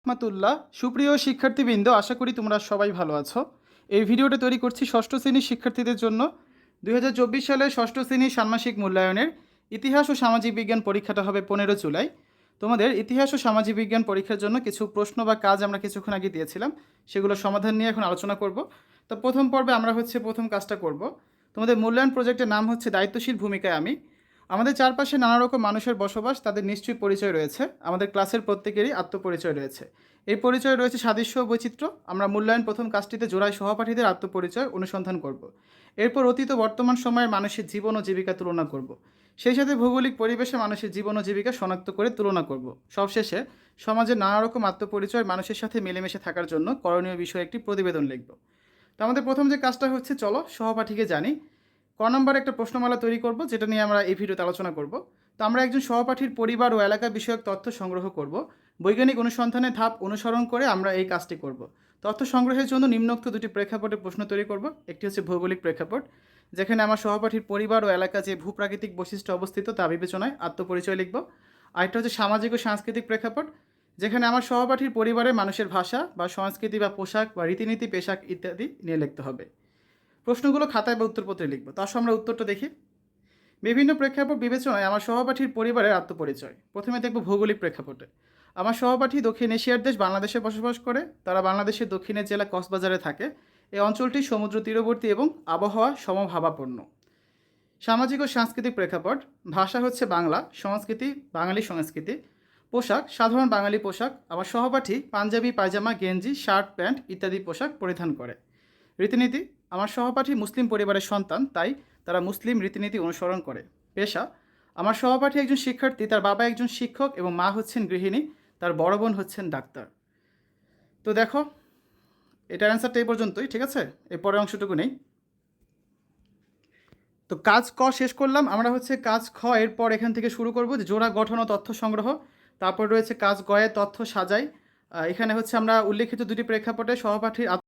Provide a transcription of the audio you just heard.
রহমাতুল্লাহ। সুপ্রিয় শিক্ষার্থীবৃন্দ, আশা করি তোমরা সবাই ভালো আছো। এই ভিডিওটা তৈরি করছি ষষ্ঠ শ্রেণীর শিক্ষার্থীদের জন্য। 2024 সালে ষষ্ঠ শ্রেণীর ষান্মাসিক মূল্যায়নের ইতিহাস ও সামাজিক বিজ্ঞান পরীক্ষাটা হবে 15 জুলাই। তোমাদের ইতিহাস ও সামাজিক বিজ্ঞান পরীক্ষার জন্য কিছু প্রশ্ন বা কাজ আমরা কিছুক্ষণ আগে দিয়েছিলাম, সেগুলো সমাধান নিয়ে এখন আলোচনা করব। তো প্রথম পর্বে আমরা প্রথম কাজটা করব। তোমাদের মূল্যায়ন প্রজেক্টের নাম হচ্ছে দায়িত্বশীল ভূমিকায় আমি। আমাদের চারপাশে নানা রকম মানুষের বসবাস, তাদের নিশ্চয়ই পরিচয় রয়েছে। আমাদের ক্লাসের প্রত্যেকেরই আত্মপরিচয় রয়েছে। এই পরিচয় রয়েছে সাদৃশ্য ও বৈচিত্র্য। আমরা মূল্যায়ন প্রথম কাজটিতে জোড়ায় সহপাঠীদের আত্মপরিচয় অনুসন্ধান করব। এরপর অতীত ও বর্তমান সময়ের মানুষের জীবন ও জীবিকা তুলনা করব। সেই সাথে ভৌগোলিক পরিবেশে মানুষের জীবন ও জীবিকা শনাক্ত করে তুলনা করব। সবশেষে সমাজের নানা রকম আত্মপরিচয় মানুষের সাথে মিলেমিশে থাকার জন্য করণীয় বিষয়ে একটি প্রতিবেদন লিখব। তো আমাদের প্রথম যে কাজটা হচ্ছে, চলো সহপাঠীকে জানি। নম্বরে একটা প্রশ্নমালা তৈরি করব, যেটা নিয়ে আমরা এই ভিডিওতে আলোচনা করব। তো আমরা একজন সহপাঠীর পরিবার ও এলাকা বিষয়ক তথ্য সংগ্রহ করব। বৈজ্ঞানিক অনুসন্ধানের ধাপ অনুসরণ করে আমরা এই কাজটি করব। তথ্য সংগ্রহের জন্য নিম্নোক্ত দুটি প্রেক্ষাপটে প্রশ্ন তৈরি করব। একটি হচ্ছে ভৌগোলিক প্রেক্ষাপট, যেখানে আমার সহপাঠীর পরিবার ও এলাকা যে ভূপ্রাকৃতিক বৈশিষ্ট্য অবস্থিত তা বিবেচনায় আত্মপরিচয় লিখব। আরেকটা হচ্ছে সামাজিক ও সাংস্কৃতিক প্রেক্ষাপট, যেখানে আমার সহপাঠীর পরিবারের মানুষের ভাষা বা সংস্কৃতি বা পোশাক বা রীতিনীতি, পেশাক ইত্যাদি নিয়ে লিখতে হবে। প্রশ্নগুলো খাতায় বা উত্তরপত্রে লিখব। তার সঙ্গে আমরা উত্তরটা দেখি। বিভিন্ন প্রেক্ষাপট বিবেচনায় আমার সহপাঠীর পরিবারের আত্মপরিচয়। প্রথমে দেখব ভৌগোলিক প্রেক্ষাপটে। আমার সহপাঠী দক্ষিণ এশিয়ার দেশ বাংলাদেশে বসবাস করে। তারা বাংলাদেশের দক্ষিণের জেলা কক্সবাজারে থাকে। এই অঞ্চলটি সমুদ্র তীরবর্তী এবং আবহাওয়া সমভাবাপন্ন। সামাজিক ও সাংস্কৃতিক প্রেক্ষাপট, ভাষা হচ্ছে বাংলা, সংস্কৃতি বাঙালি সংস্কৃতি, পোশাক সাধারণ বাঙালি পোশাক। আমার সহপাঠী পাঞ্জাবি, পায়জামা, গেঞ্জি, শার্ট, প্যান্ট ইত্যাদি পোশাক পরিধান করে। রীতিনীতি, আমার সহপাঠী মুসলিম পরিবারের সন্তান, তাই তারা মুসলিম রীতিনীতি অনুসরণ করে। পেশা, আমার সহপাঠী একজন শিক্ষার্থী, তার বাবা একজন শিক্ষক এবং মা হচ্ছেন গৃহিণী, তার বড় বোন হচ্ছেন ডাক্তার। তো দেখো, এটার অ্যান্সারটা এই পর্যন্তই, ঠিক আছে? এর পরের অংশটুকু নেই। তো কাজ ক শেষ করলাম। আমরা কাজ খ এরপর এখান থেকে শুরু করব, যে জোড়া গঠন ও তথ্য সংগ্রহ। তারপর রয়েছে কাজ গয়ে তথ্য সাজাই। এখানে আমরা উল্লেখিত দুটি প্রেক্ষাপটে সহপাঠীর